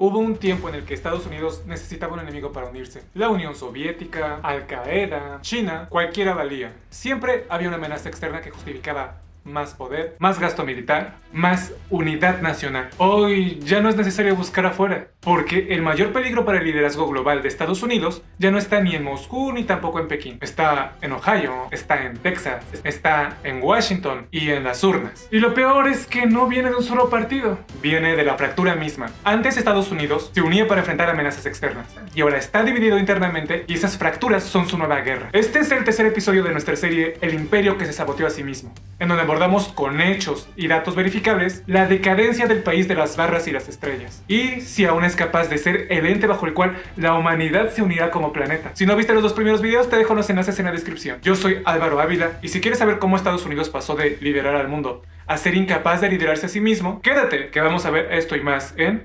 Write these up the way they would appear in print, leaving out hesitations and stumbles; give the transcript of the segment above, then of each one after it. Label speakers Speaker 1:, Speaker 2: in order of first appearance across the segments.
Speaker 1: Hubo un tiempo en el que Estados Unidos necesitaba un enemigo para unirse. La Unión Soviética, Al Qaeda, China, cualquiera valía. Siempre había una amenaza externa que justificaba más poder, más gasto militar, más unidad nacional. Hoy ya no es necesario buscar afuera, porque el mayor peligro para el liderazgo global de Estados Unidos ya no está ni en Moscú ni tampoco en Pekín. Está en Ohio, está en Texas, está en Washington y en las urnas. Y lo peor es que no viene de un solo partido, viene de la fractura misma. Antes Estados Unidos se unía para enfrentar amenazas externas, y ahora está dividido internamente y esas fracturas son su nueva guerra. Este es el tercer episodio de nuestra serie El Imperio que se saboteó a sí mismo, en donde abordamos con hechos y datos verificables la decadencia del país de las barras y las estrellas, y si aún es capaz de ser el ente bajo el cual la humanidad se unirá como planeta. Si no viste los dos primeros videos, te dejo los enlaces en la descripción. Yo soy Álvaro Ávila, y si quieres saber cómo Estados Unidos pasó de liderar al mundo a ser incapaz de liderarse a sí mismo, quédate, que vamos a ver esto y más en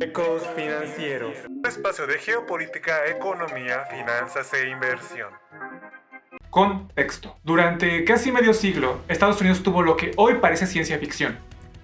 Speaker 1: Ecos Financieros, un espacio de geopolítica, economía, finanzas e inversión. Contexto. Durante casi medio siglo, Estados Unidos tuvo lo que hoy parece ciencia ficción: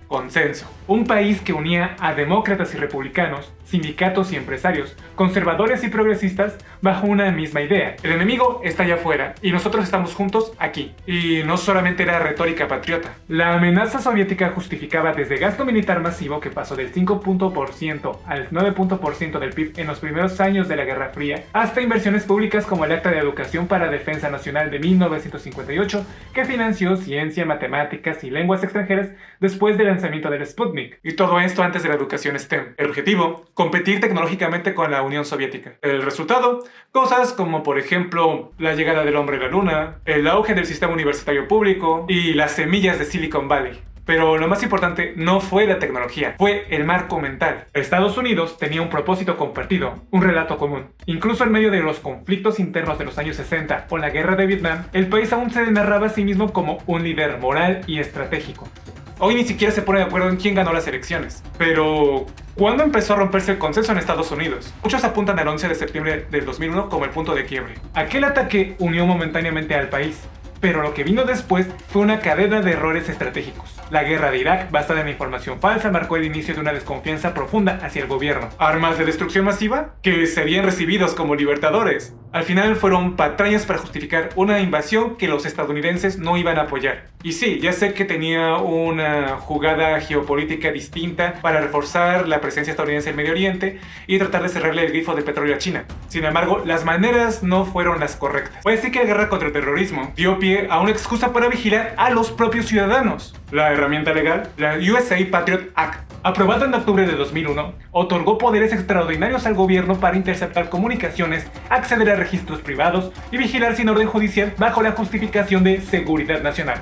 Speaker 1: consenso. Un país que unía a demócratas y republicanos, sindicatos y empresarios, conservadores y progresistas bajo una misma idea. El enemigo está allá afuera y nosotros estamos juntos aquí. Y no solamente era retórica patriota. La amenaza soviética justificaba desde gasto militar masivo que pasó del 5% al 9% del PIB en los primeros años de la Guerra Fría, hasta inversiones públicas como el Acta de Educación para Defensa Nacional de 1958, que financió ciencia, matemáticas y lenguas extranjeras después del lanzamiento del Sputnik. Y todo esto antes de la educación STEM. El objetivo: competir tecnológicamente con la Unión Soviética. El resultado: cosas como, por ejemplo, la llegada del hombre a la luna, el auge del sistema universitario público y las semillas de Silicon Valley. Pero lo más importante no fue la tecnología, fue el marco mental. Estados Unidos tenía un propósito compartido, un relato común. Incluso en medio de los conflictos internos de los años 60 o la guerra de Vietnam, el país aún se narraba a sí mismo como un líder moral y estratégico. Hoy ni siquiera se pone de acuerdo en quién ganó las elecciones. Pero ¿cuándo empezó a romperse el consenso en Estados Unidos? Muchos apuntan al 11 de septiembre del 2001 como el punto de quiebre. Aquel ataque unió momentáneamente al país, pero lo que vino después fue una cadena de errores estratégicos. La guerra de Irak, basada en información falsa, marcó el inicio de una desconfianza profunda hacia el gobierno. Armas de destrucción masiva, que serían recibidos como libertadores, al final fueron patrañas para justificar una invasión que los estadounidenses no iban a apoyar. Y sí, ya sé que tenía una jugada geopolítica distinta para reforzar la presencia estadounidense en Medio Oriente y tratar de cerrarle el grifo de petróleo a China. Sin embargo, las maneras no fueron las correctas. Puede ser que la guerra contra el terrorismo dio pie a una excusa para vigilar a los propios ciudadanos. La herramienta legal, la USA Patriot Act, aprobada en octubre de 2001, otorgó poderes extraordinarios al gobierno para interceptar comunicaciones, acceder a registros privados y vigilar sin orden judicial bajo la justificación de seguridad nacional.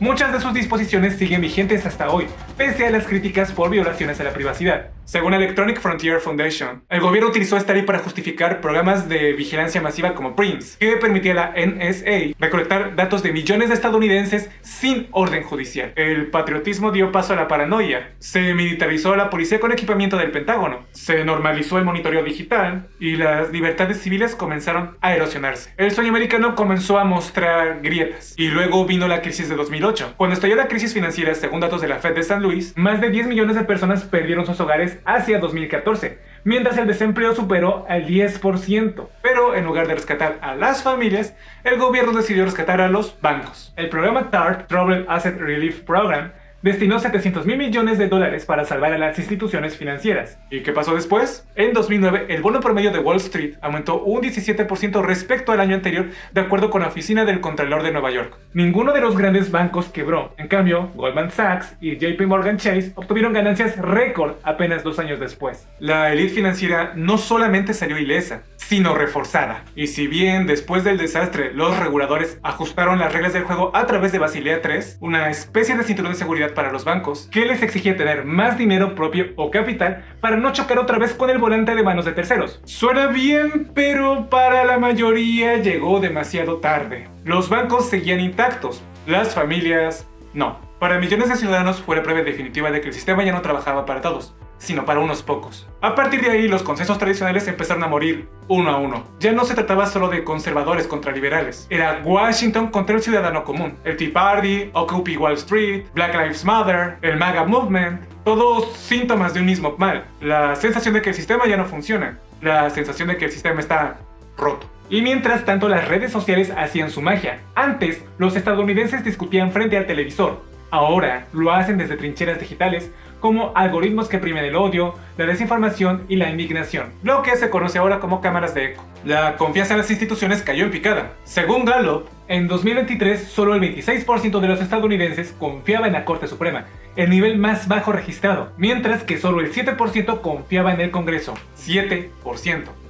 Speaker 1: Muchas de sus disposiciones siguen vigentes hasta hoy, pese a las críticas por violaciones a la privacidad. Según Electronic Frontier Foundation, el gobierno utilizó esta ley para justificar programas de vigilancia masiva como PRINCE, que permitía a la NSA recolectar datos de millones de estadounidenses sin orden judicial. El patriotismo dio paso a la paranoia, se militarizó a la policía con equipamiento del Pentágono, se normalizó el monitoreo digital y las libertades civiles comenzaron a erosionarse. El sueño americano comenzó a mostrar grietas, y luego vino la crisis de 2008. Cuando estalló la crisis financiera, según datos de la Fed de San Luis, más de 10 millones de personas perdieron sus hogares hacia 2014, mientras el desempleo superó al 10%. Pero en lugar de rescatar a las familias, el gobierno decidió rescatar a los bancos. El programa TARP, Troubled Asset Relief Program, destinó $700 mil millones para salvar a las instituciones financieras. ¿Y qué pasó después? En 2009, el bono promedio de Wall Street aumentó un 17% respecto al año anterior, de acuerdo con la Oficina del Contralor de Nueva York. Ninguno de los grandes bancos quebró. En cambio, Goldman Sachs y JP Morgan Chase obtuvieron ganancias récord apenas 2 años después. La élite financiera no solamente salió ilesa, sino reforzada. Y si bien después del desastre los reguladores ajustaron las reglas del juego a través de Basilea III, una especie de cinturón de seguridad para los bancos, que les exigía tener más dinero propio o capital para no chocar otra vez con el volante de manos de terceros. Suena bien, pero para la mayoría llegó demasiado tarde. Los bancos seguían intactos, las familias no. Para millones de ciudadanos fue la prueba definitiva de que el sistema ya no trabajaba para todos, sino para unos pocos. A partir de ahí, los consensos tradicionales empezaron a morir uno a uno. Ya no se trataba solo de conservadores contra liberales. Era Washington contra el ciudadano común. El Tea Party, Occupy Wall Street, Black Lives Matter, el MAGA Movement, todos síntomas de un mismo mal. La sensación de que el sistema ya no funciona. La sensación de que el sistema está roto. Y mientras tanto, las redes sociales hacían su magia. Antes, los estadounidenses discutían frente al televisor. Ahora, lo hacen desde trincheras digitales, como algoritmos que primen el odio, la desinformación y la indignación, lo que se conoce ahora como cámaras de eco. La confianza en las instituciones cayó en picada. Según Gallup, en 2023 solo el 26% de los estadounidenses confiaba en la Corte Suprema, el nivel más bajo registrado, mientras que solo el 7% confiaba en el Congreso. 7%.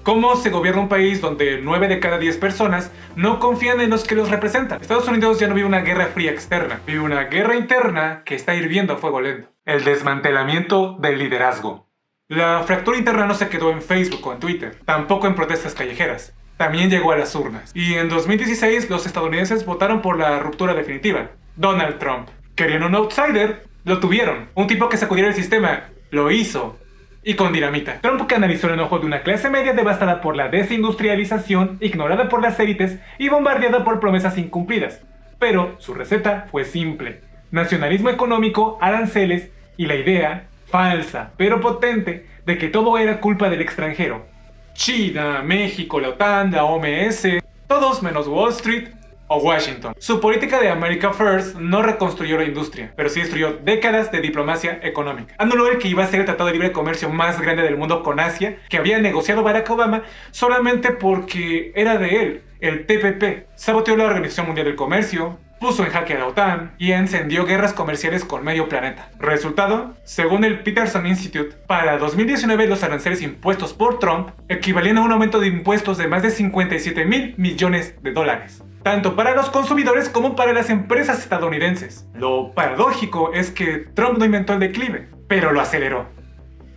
Speaker 1: ¿Cómo se gobierna un país donde 9 de cada 10 personas no confían en los que los representan? Estados Unidos ya no vive una guerra fría externa, vive una guerra interna que está hirviendo a fuego lento. El desmantelamiento del liderazgo. La fractura interna no se quedó en Facebook o en Twitter, tampoco en protestas callejeras. También llegó a las urnas. Y en 2016 los estadounidenses votaron por la ruptura definitiva. Donald Trump. ¿Querían un outsider? Lo tuvieron. Un tipo que sacudiera el sistema. Lo hizo. Y con dinamita. Trump canalizó el enojo de una clase media devastada por la desindustrialización, ignorada por las élites y bombardeada por promesas incumplidas. Pero su receta fue simple. Nacionalismo económico, aranceles y la idea, falsa pero potente, de que todo era culpa del extranjero. China, México, la OTAN, la OMS, todos menos Wall Street o Washington. Su política de America First no reconstruyó la industria, pero sí destruyó décadas de diplomacia económica. Anuló el que iba a ser el tratado de libre comercio más grande del mundo con Asia, que había negociado Barack Obama solamente porque era de él, el TPP. Saboteó la Organización Mundial del Comercio, puso en jaque a la OTAN y encendió guerras comerciales con medio planeta. Resultado, según el Peterson Institute, para 2019 los aranceles impuestos por Trump equivalían a un aumento de impuestos de más de 57,000 millones de dólares. Tanto para los consumidores como para las empresas estadounidenses. Lo paradójico es que Trump no inventó el declive, pero lo aceleró.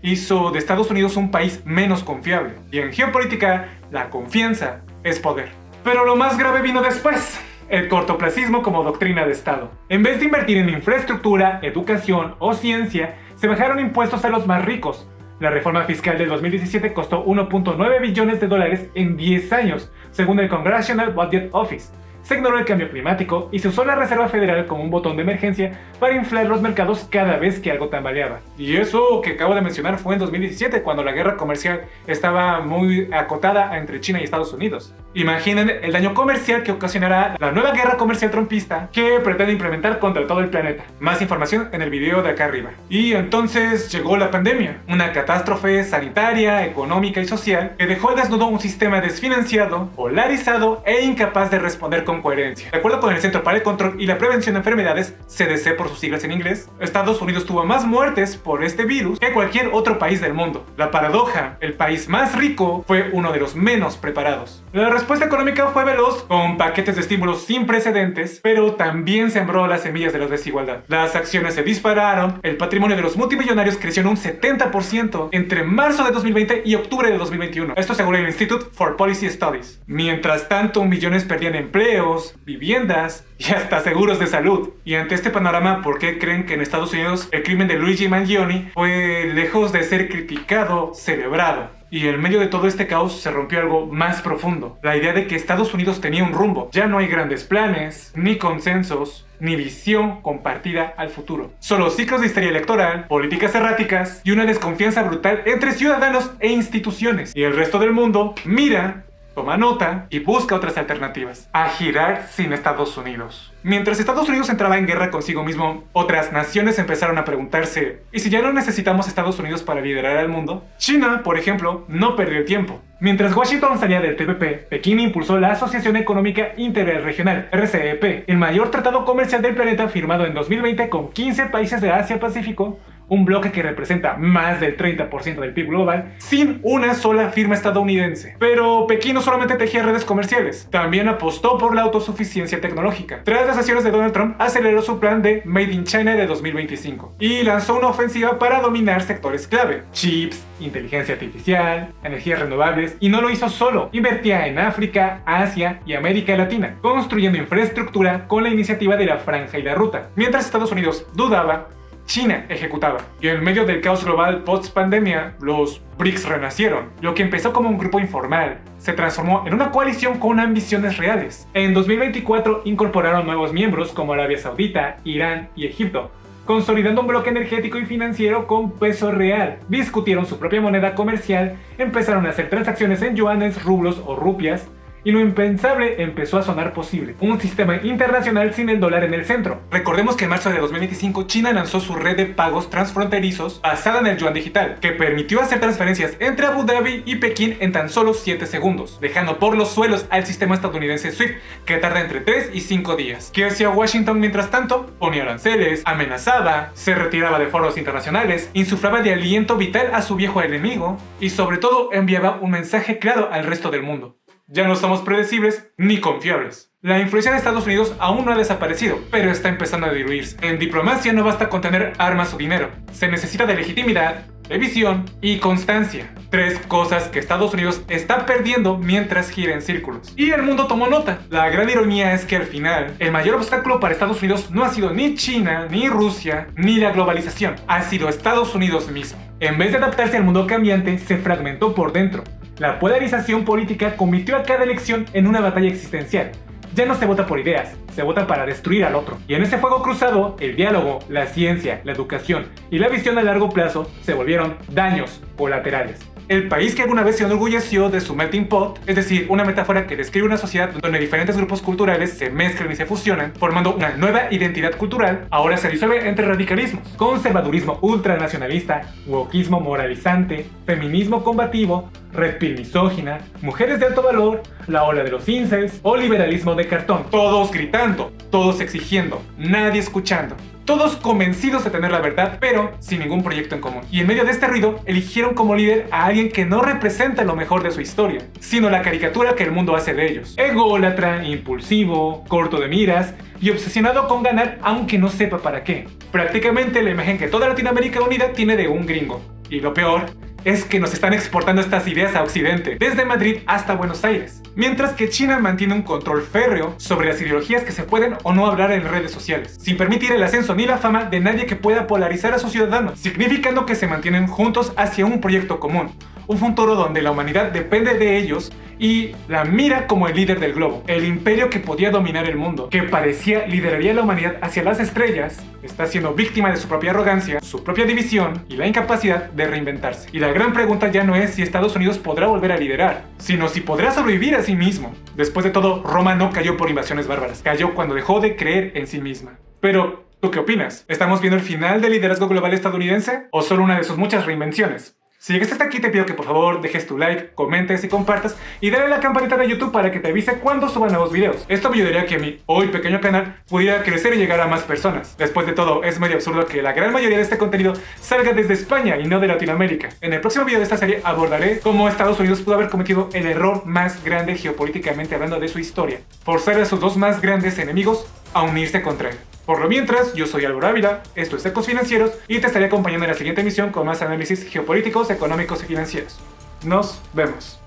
Speaker 1: Hizo de Estados Unidos un país menos confiable. Y en geopolítica, la confianza es poder. Pero lo más grave vino después. El cortoplacismo como doctrina de Estado. En vez de invertir en infraestructura, educación o ciencia, se bajaron impuestos a los más ricos. La reforma fiscal del 2017 costó 1.9 billones de dólares en 10 años, según el Congressional Budget Office. Se ignoró el cambio climático y se usó la Reserva Federal como un botón de emergencia para inflar los mercados cada vez que algo tambaleaba. Y eso que acabo de mencionar fue en 2017, cuando la guerra comercial estaba muy acotada entre China y Estados Unidos. Imaginen el daño comercial que ocasionará la nueva guerra comercial trumpista que pretende implementar contra todo el planeta. Más información en el video de acá arriba. Y entonces llegó la pandemia, una catástrofe sanitaria, económica y social que dejó al desnudo un sistema desfinanciado, polarizado e incapaz de responder con coherencia. De acuerdo con el Centro para el Control y la Prevención de Enfermedades, CDC por sus siglas en inglés, Estados Unidos tuvo más muertes por este virus que cualquier otro país del mundo. La paradoja, el país más rico fue uno de los menos preparados. La respuesta económica fue veloz, con paquetes de estímulos sin precedentes, pero también sembró las semillas de la desigualdad. Las acciones se dispararon, el patrimonio de los multimillonarios creció en un 70% entre marzo de 2020 y octubre de 2021. Esto según el Institute for Policy Studies. Mientras tanto, millones perdían empleo, viviendas y hasta seguros de salud. Y ante este panorama, ¿por qué creen que en Estados Unidos el crimen de Luigi Mangione fue, lejos de ser criticado, celebrado? Y en medio de todo este caos se rompió algo más profundo. La idea de que Estados Unidos tenía un rumbo. Ya no hay grandes planes, ni consensos, ni visión compartida al futuro. Solo ciclos de histeria electoral, políticas erráticas y una desconfianza brutal entre ciudadanos e instituciones. Y el resto del mundo mira, toma nota y busca otras alternativas. A girar sin Estados Unidos. Mientras Estados Unidos entraba en guerra consigo mismo, otras naciones empezaron a preguntarse: ¿y si ya no necesitamos Estados Unidos para liderar al mundo? China, por ejemplo, no perdió el tiempo. Mientras Washington salía del TPP, Pekín impulsó la Asociación Económica Interregional, RCEP, el mayor tratado comercial del planeta firmado en 2020 con 15 países de Asia-Pacífico, un bloque que representa más del 30% del PIB global, sin una sola firma estadounidense. Pero Pekín no solamente tejía redes comerciales, también apostó por la autosuficiencia tecnológica. Tras las acciones de Donald Trump, aceleró su plan de Made in China de 2025 y lanzó una ofensiva para dominar sectores clave: chips, inteligencia artificial, energías renovables, y no lo hizo solo. Invertía en África, Asia y América Latina, construyendo infraestructura con la iniciativa de la Franja y la Ruta. Mientras Estados Unidos dudaba, China ejecutaba. Y en medio del caos global post-pandemia, los BRICS renacieron. Lo que empezó como un grupo informal se transformó en una coalición con ambiciones reales. En 2024 incorporaron nuevos miembros como Arabia Saudita, Irán y Egipto, consolidando un bloque energético y financiero con peso real. Discutieron su propia moneda comercial, empezaron a hacer transacciones en yuanes, rublos o rupias, y lo impensable empezó a sonar posible: un sistema internacional sin el dólar en el centro. Recordemos que en marzo de 2025 China lanzó su red de pagos transfronterizos basada en el yuan digital, que permitió hacer transferencias entre Abu Dhabi y Pekín en tan solo 7 segundos, dejando por los suelos al sistema estadounidense SWIFT, que tarda entre 3 y 5 días. ¿Qué hacía Washington mientras tanto? Ponía aranceles, amenazaba, se retiraba de foros internacionales, insuflaba de aliento vital a su viejo enemigo y sobre todo enviaba un mensaje claro al resto del mundo: ya no somos predecibles ni confiables. La influencia de Estados Unidos aún no ha desaparecido, pero está empezando a diluirse. En diplomacia no basta con tener armas o dinero. Se necesita de legitimidad, de visión y constancia. 3 cosas que Estados Unidos está perdiendo mientras gira en círculos. Y el mundo tomó nota. La gran ironía es que al final, el mayor obstáculo para Estados Unidos no ha sido ni China, ni Rusia, ni la globalización. Ha sido Estados Unidos mismo. En vez de adaptarse al mundo cambiante, se fragmentó por dentro. La polarización política convirtió a cada elección en una batalla existencial. Ya no se vota por ideas, se vota para destruir al otro. Y en ese fuego cruzado, el diálogo, la ciencia, la educación y la visión a largo plazo se volvieron daños colaterales. El país que alguna vez se enorgulleció de su melting pot, es decir, una metáfora que describe una sociedad donde diferentes grupos culturales se mezclan y se fusionan, formando una nueva identidad cultural, ahora se disuelve entre radicalismos: conservadurismo ultranacionalista, wokismo moralizante, feminismo combativo, red pill misógina, mujeres de alto valor, la ola de los incels o liberalismo de cartón. Todos gritando, todos exigiendo, nadie escuchando. Todos convencidos de tener la verdad, pero sin ningún proyecto en común. Y en medio de este ruido, eligieron como líder a alguien que no representa lo mejor de su historia, sino la caricatura que el mundo hace de ellos. Ególatra, impulsivo, corto de miras y obsesionado con ganar aunque no sepa para qué. Prácticamente la imagen que toda Latinoamérica unida tiene de un gringo. Y lo peor es que nos están exportando estas ideas a Occidente, desde Madrid hasta Buenos Aires. Mientras que China mantiene un control férreo sobre las ideologías que se pueden o no hablar en redes sociales, sin permitir el ascenso ni la fama de nadie que pueda polarizar a sus ciudadanos, significando que se mantienen juntos hacia un proyecto común, un futuro donde la humanidad depende de ellos y la mira como el líder del globo. El imperio que podía dominar el mundo, que parecía lideraría a la humanidad hacia las estrellas, está siendo víctima de su propia arrogancia, su propia división y la incapacidad de reinventarse. Y la gran pregunta ya no es si Estados Unidos podrá volver a liderar, sino si podrá sobrevivir a sí mismo. Después de todo, Roma no cayó por invasiones bárbaras, cayó cuando dejó de creer en sí misma. Pero, ¿tú qué opinas? ¿Estamos viendo el final del liderazgo global estadounidense o solo una de sus muchas reinvenciones? Si llegaste hasta aquí, te pido que por favor dejes tu like, comentes y compartas, y dale a la campanita de YouTube para que te avise cuando suba nuevos videos. Esto me ayudaría a que mi hoy pequeño canal pudiera crecer y llegar a más personas. Después de todo, es medio absurdo que la gran mayoría de este contenido salga desde España y no de Latinoamérica. En el próximo video de esta serie abordaré cómo Estados Unidos pudo haber cometido el error más grande geopolíticamente hablando de su historia: forzar a sus 2 más grandes enemigos a unirse contra él. Por lo mientras, yo soy Álvaro Ávila, esto es Ecos Financieros, y te estaré acompañando en la siguiente emisión con más análisis geopolíticos, económicos y financieros. Nos vemos.